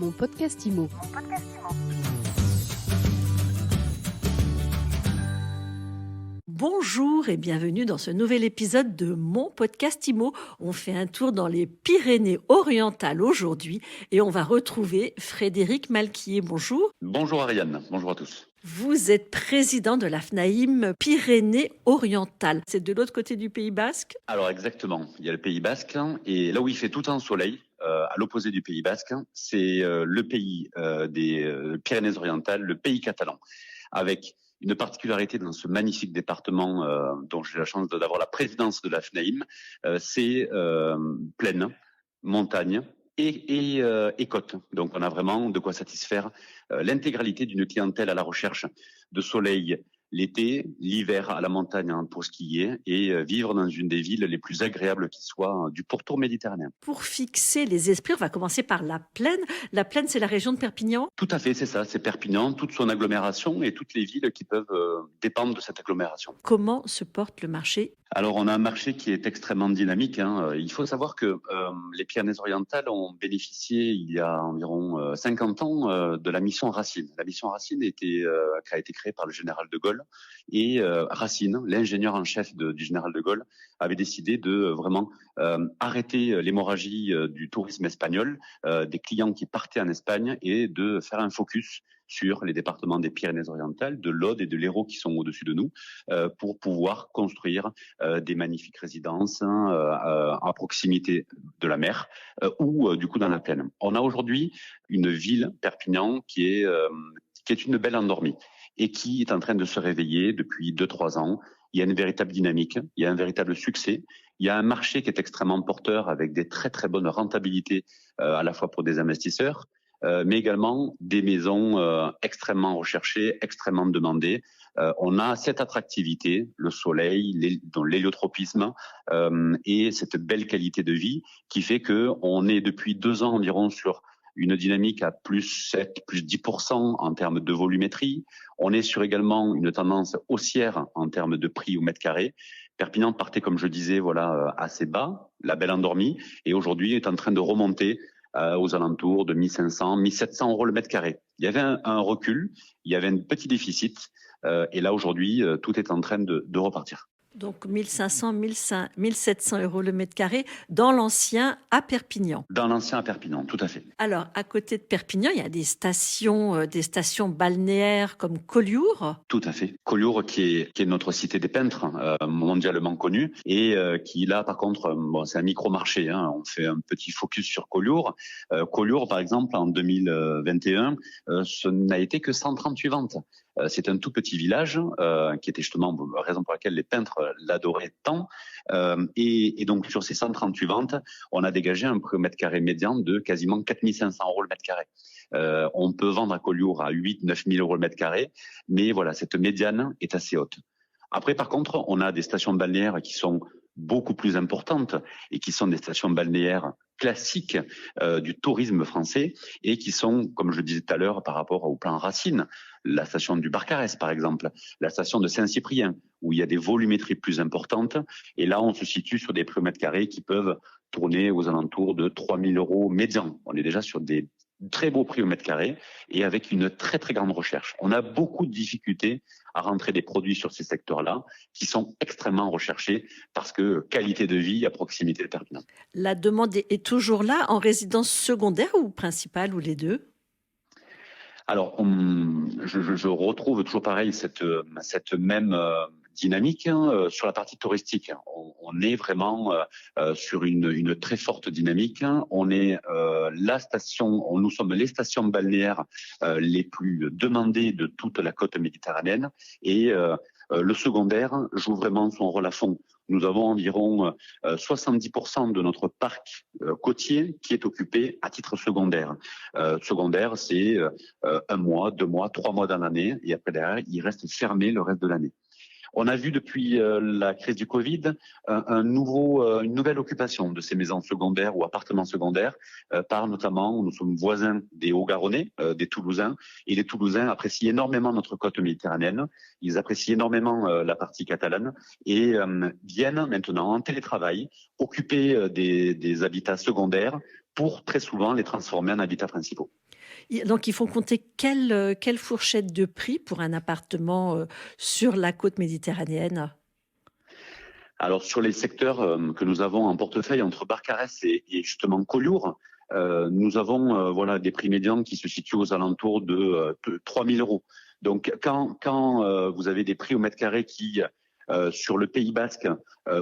Mon podcast IMO. Bonjour et bienvenue dans ce nouvel épisode de Mon podcast IMO. On fait un tour dans les Pyrénées-Orientales aujourd'hui et on va retrouver Frédéric Malquier. Bonjour. Bonjour Ariane, bonjour à tous. Vous êtes président de la FNAIM Pyrénées-Orientales. C'est de l'autre côté du Pays Basque ? Alors exactement, il y a le Pays Basque et là où il fait tout un soleil, à l'opposé du Pays Basque, c'est le pays des Pyrénées-Orientales, le pays catalan, avec une particularité dans ce magnifique département dont j'ai la chance d'avoir la présidence de la FNAIM, c'est plaine, montagne et côte. Donc on a vraiment de quoi satisfaire l'intégralité d'une clientèle à la recherche de soleil l'été, l'hiver à la montagne pour skier et vivre dans une des villes les plus agréables qui soient du pourtour méditerranéen. Pour fixer les esprits, on va commencer par la Plaine. La Plaine, c'est la région de Perpignan ? Tout à fait, c'est ça, c'est Perpignan, toute son agglomération et toutes les villes qui peuvent dépendre de cette agglomération. Comment se porte le marché ? Alors, on a un marché qui est extrêmement dynamique. Il faut savoir que les Pyrénées-Orientales ont bénéficié, il y a environ 50 ans, de la mission Racine. La mission Racine qui a été créée par le général de Gaulle. Et Racine, l'ingénieur en chef du général de Gaulle, avait décidé de vraiment arrêter l'hémorragie du tourisme espagnol, des clients qui partaient en Espagne, et de faire un focus sur les départements des Pyrénées-Orientales, de l'Aude et de l'Hérault qui sont au-dessus de nous, pour pouvoir construire des magnifiques résidences à proximité de la mer ou du coup dans la plaine. On a aujourd'hui une ville, Perpignan, qui est une belle endormie et qui est en train de se réveiller depuis 2-3 ans. Il y a une véritable dynamique, il y a un véritable succès, il y a un marché qui est extrêmement porteur avec des très très bonnes rentabilités à la fois pour des investisseurs, mais également des maisons extrêmement recherchées, extrêmement demandées. On a cette attractivité, le soleil, l'héliotropisme et cette belle qualité de vie qui fait qu'on est depuis 2 ans environ sur une dynamique à plus 7, plus 10% en termes de volumétrie. On est sur également une tendance haussière en termes de prix au mètre carré. Perpignan partait, comme je disais, assez bas, la belle endormie, et aujourd'hui est en train de remonter aux alentours de 1500, 1700 euros le mètre carré. Il y avait un recul, il y avait un petit déficit, et là aujourd'hui, tout est en train de repartir. Donc 1500, 1700 euros le mètre carré dans l'ancien à Perpignan. Dans l'ancien à Perpignan, tout à fait. Alors, à côté de Perpignan, il y a des stations balnéaires comme Collioure. Tout à fait. Collioure qui est notre cité des peintres, mondialement connue, et qui là, par contre, c'est un micro-marché. On fait un petit focus sur Collioure. Collioure, par exemple, en 2021, ce n'a été que 138 ventes. C'est un tout petit village qui était justement la raison pour laquelle les peintres l'adoraient tant. Et donc, sur ces 138 ventes, on a dégagé un prix au mètre carré médian de quasiment 4500 euros le mètre carré. On peut vendre à Collioure à 8-9 000 euros le mètre carré, mais voilà, cette médiane est assez haute. Après, par contre, on a des stations balnéaires qui sont beaucoup plus importantes et qui sont des stations balnéaires classiques du tourisme français et qui sont, comme je disais tout à l'heure, par rapport au plan Racine, la station du Barcarès, par exemple, la station de Saint-Cyprien, où il y a des volumétries plus importantes. Et là, on se situe sur des prix au mètre carré qui peuvent tourner aux alentours de 3 000 euros médian. On est déjà sur des très beaux prix au mètre carré et avec une très très grande recherche. On a beaucoup de difficultés à rentrer des produits sur ces secteurs-là qui sont extrêmement recherchés parce que qualité de vie à proximité de Perpignan. La demande est toujours là en résidence secondaire ou principale ou les deux ? Alors, je retrouve toujours pareil cette même dynamique sur la partie touristique. On est vraiment sur une très forte dynamique. On est nous sommes les stations balnéaires les plus demandées de toute la côte méditerranéenne et le secondaire joue vraiment son rôle à fond. Nous avons environ 70% de notre parc côtier qui est occupé à titre secondaire. Secondaire, c'est 1 mois, 2 mois, 3 mois dans l'année, et après derrière, il reste fermé le reste de l'année. On a vu depuis la crise du Covid une nouvelle occupation de ces maisons secondaires ou appartements secondaires par notamment, nous sommes voisins des Hauts-Garonnais, des Toulousains, et les Toulousains apprécient énormément notre côte méditerranéenne, ils apprécient énormément la partie catalane et viennent maintenant en télétravail occuper des habitats secondaires pour très souvent les transformer en habitats principaux. Donc, il faut compter quelle fourchette de prix pour un appartement sur la côte méditerranéenne? Alors sur les secteurs que nous avons en portefeuille entre Barcarès et justement Collioure, nous avons voilà des prix médians qui se situent aux alentours de 3 000 euros. Donc quand vous avez des prix au mètre carré qui sur le Pays Basque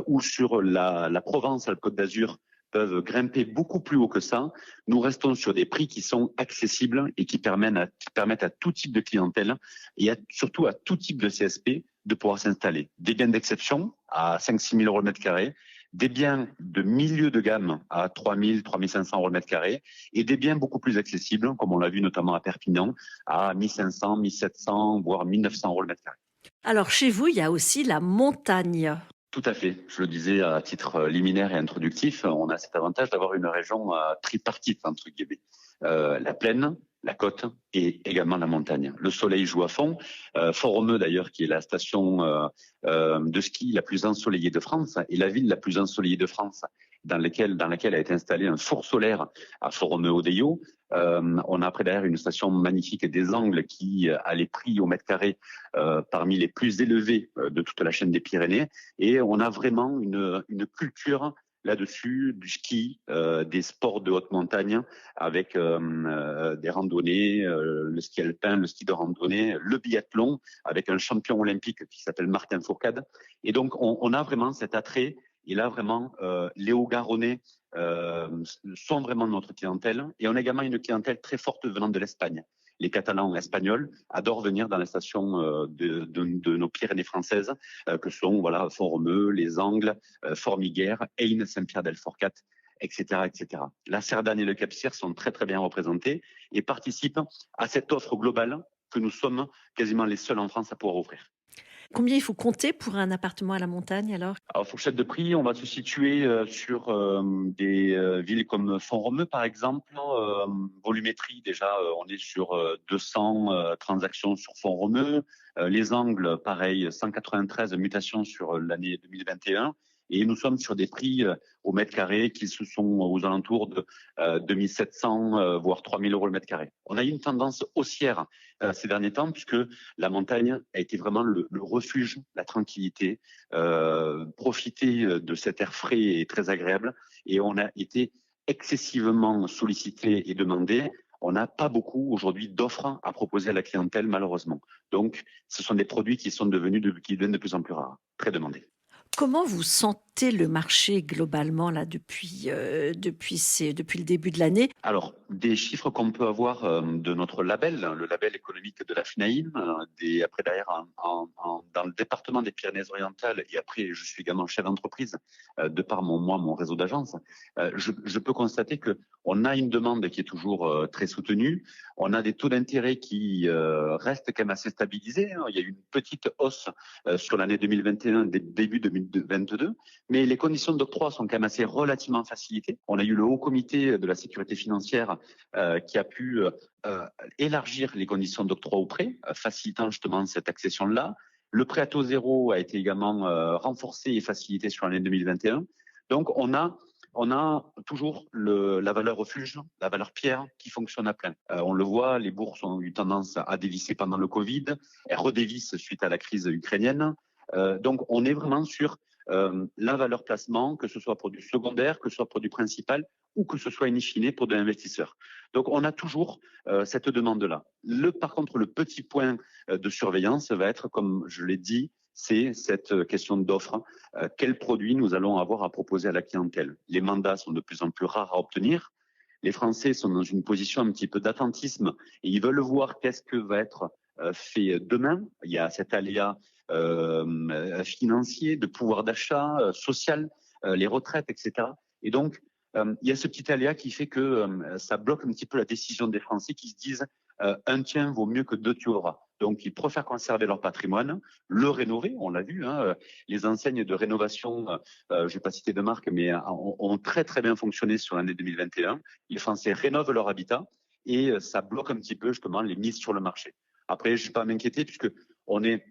ou sur la Provence, la Côte d'Azur, peuvent grimper beaucoup plus haut que ça, nous restons sur des prix qui sont accessibles et qui permettent à tout type de clientèle et surtout à tout type de CSP de pouvoir s'installer. Des biens d'exception à 5-6 000 euros le mètre carré, des biens de milieu de gamme à 3 000, 3 500 euros le mètre carré et des biens beaucoup plus accessibles, comme on l'a vu notamment à Perpignan, à 1 500, 1 700, voire 1 900 euros le mètre carré. Alors, chez vous, il y a aussi la montagne. Tout à fait. Je le disais à titre liminaire et introductif, on a cet avantage d'avoir une région tripartite, entre guillemets. La plaine, la côte et également la montagne. Le soleil joue à fond. Fort-Romeu, d'ailleurs, qui est la station de ski la plus ensoleillée de France, et la ville la plus ensoleillée de France, dans laquelle a été installé un four solaire à Fort-Romeu-Odeillo. On a après derrière une station magnifique des Angles qui a les prix au mètre carré parmi les plus élevés de toute la chaîne des Pyrénées. Et on a vraiment une culture là-dessus, du ski, des sports de haute montagne, avec des randonnées, le ski alpin, le ski de randonnée, le biathlon, avec un champion olympique qui s'appelle Martin Fourcade. Et donc, on a vraiment cet attrait. Et là, vraiment, les Hauts-Garonnais sont vraiment notre clientèle. Et on a également une clientèle très forte venant de l'Espagne. Les Catalans espagnols adorent venir dans les stations de nos Pyrénées françaises, que sont voilà Fort-Romeu, les Angles, Formiguères, Eynes, Saint-Pierre-del-Forcat, etc., etc. La Cerdane et le Cap-Cyr sont très très bien représentés et participent à cette offre globale que nous sommes quasiment les seuls en France à pouvoir offrir. Combien il faut compter pour un appartement à la montagne alors? Alors, fourchette de prix, on va se situer sur des villes comme Font-Romeu, par exemple. Volumétrie, déjà, on est sur 200 transactions sur Font-Romeu. Les Angles, pareil, 193 mutations sur l'année 2021. Et nous sommes sur des prix au mètre carré qui se sont aux alentours de 2700, voire 3000 euros le mètre carré. On a eu une tendance haussière ces derniers temps puisque la montagne a été vraiment le refuge, la tranquillité, profiter de cet air frais et très agréable. Et on a été excessivement sollicité et demandé. On n'a pas beaucoup aujourd'hui d'offres à proposer à la clientèle, malheureusement. Donc, ce sont des produits qui deviennent de plus en plus rares, très demandés. Comment vous sentez le marché globalement là depuis le début de l'année? Alors, des chiffres qu'on peut avoir de notre label, le label économique de la FNAIM, après derrière dans le département des Pyrénées-Orientales, et après je suis également chef d'entreprise de par mon réseau d'agences, je peux constater que on a une demande qui est toujours très soutenue, on a des taux d'intérêt qui restent quand même assez stabilisés, hein. Il y a eu une petite hausse sur l'année 2021, début 2022, mais les conditions d'octroi sont quand même assez relativement facilitées. On a eu le Haut Comité de la sécurité financière qui a pu élargir les conditions d'octroi au prêt, facilitant justement cette accession-là. Le prêt à taux zéro a été également renforcé et facilité sur l'année 2021. Donc, on a toujours la valeur refuge, la valeur pierre qui fonctionne à plein. On le voit, les bourses ont eu tendance à dévisser pendant le Covid, elles redévissent suite à la crise ukrainienne. Donc, on est vraiment sur la valeur placement, que ce soit pour du secondaire, que ce soit pour du principal, ou que ce soit in fine pour de l'investisseur. Donc, on a toujours cette demande-là. Par contre, le petit point de surveillance va être, comme je l'ai dit, c'est cette question d'offre. Quels produits nous allons avoir à proposer à la clientèle? Les mandats sont de plus en plus rares à obtenir. Les Français sont dans une position un petit peu d'attentisme et ils veulent voir qu'est-ce que va être fait demain. Il y a cet aléa financier, de pouvoir d'achat, social, les retraites, etc. Et donc, il y a ce petit aléa qui fait que ça bloque un petit peu la décision des Français qui se disent un tien vaut mieux que deux tu auras. Donc, ils préfèrent conserver leur patrimoine, le rénover. On l'a vu, hein, les enseignes de rénovation, je ne vais pas citer de marque, mais ont très très bien fonctionné sur l'année 2021. Les Français rénovent leur habitat et ça bloque un petit peu justement les mises sur le marché. Après, je ne vais pas m'inquiéter puisque on est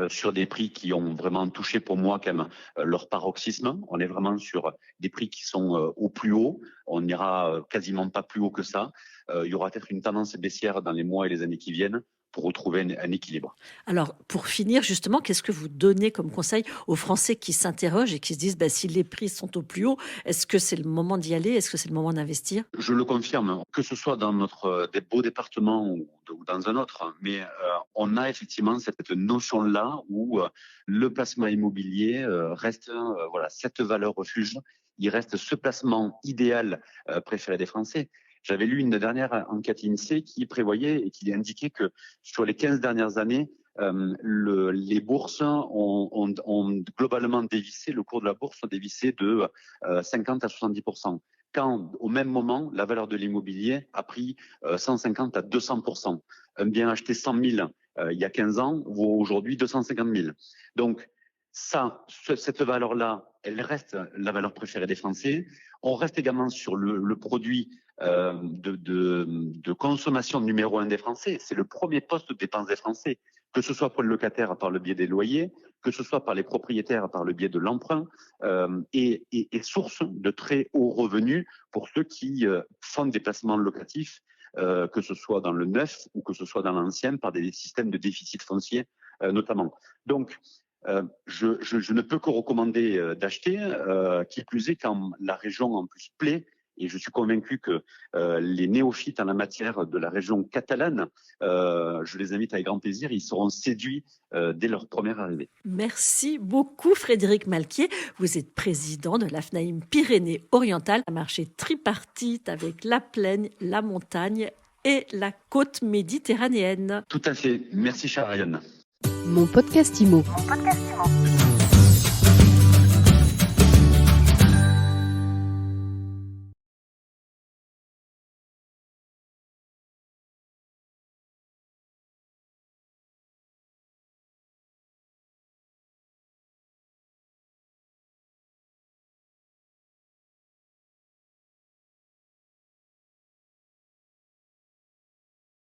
sur des prix qui ont vraiment touché pour moi quand même leur paroxysme. On est vraiment sur des prix qui sont au plus haut. On n'ira quasiment pas plus haut que ça. Il y aura peut-être une tendance baissière dans les mois et les années qui viennent pour retrouver un équilibre. Alors, pour finir, justement, qu'est-ce que vous donnez comme conseil aux Français qui s'interrogent et qui se disent, si les prix sont au plus haut, est-ce que c'est le moment d'y aller? Est-ce que c'est le moment d'investir? Je le confirme, que ce soit dans notre des beaux départements ou dans un autre, mais on a effectivement cette notion-là où le placement immobilier reste cette valeur refuge. Il reste ce placement idéal préféré des Français. J'avais lu une dernière enquête INSEE qui prévoyait et qui indiquait que sur les 15 dernières années, les bourses ont globalement dévissé, le cours de la bourse a dévissé de 50 à 70%. Quand, au même moment, la valeur de l'immobilier a pris 150 à 200%. Un bien acheté 100 000 il y a 15 ans vaut aujourd'hui 250 000. Donc, cette valeur-là, elle reste la valeur préférée des Français. On reste également sur le produit de consommation numéro 1 des Français. C'est le premier poste de dépense des Français, que ce soit pour le locataire par le biais des loyers, que ce soit par les propriétaires par le biais de l'emprunt, et source de très hauts revenus pour ceux qui font des placements locatifs, que ce soit dans le neuf ou que ce soit dans l'ancien, par des systèmes de déficit foncier notamment. Donc, je ne peux que recommander d'acheter, qui plus est quand la région en plus plaît. Et je suis convaincu que les néophytes en la matière de la région catalane, je les invite avec grand plaisir, ils seront séduits dès leur première arrivée. Merci beaucoup Frédéric Malquier. Vous êtes président de l'AFNAIM Pyrénées-Orientales, un marché tripartite avec la plaine, la montagne et la côte méditerranéenne. Tout à fait. Merci, chère Ariane. Mon podcast IMO.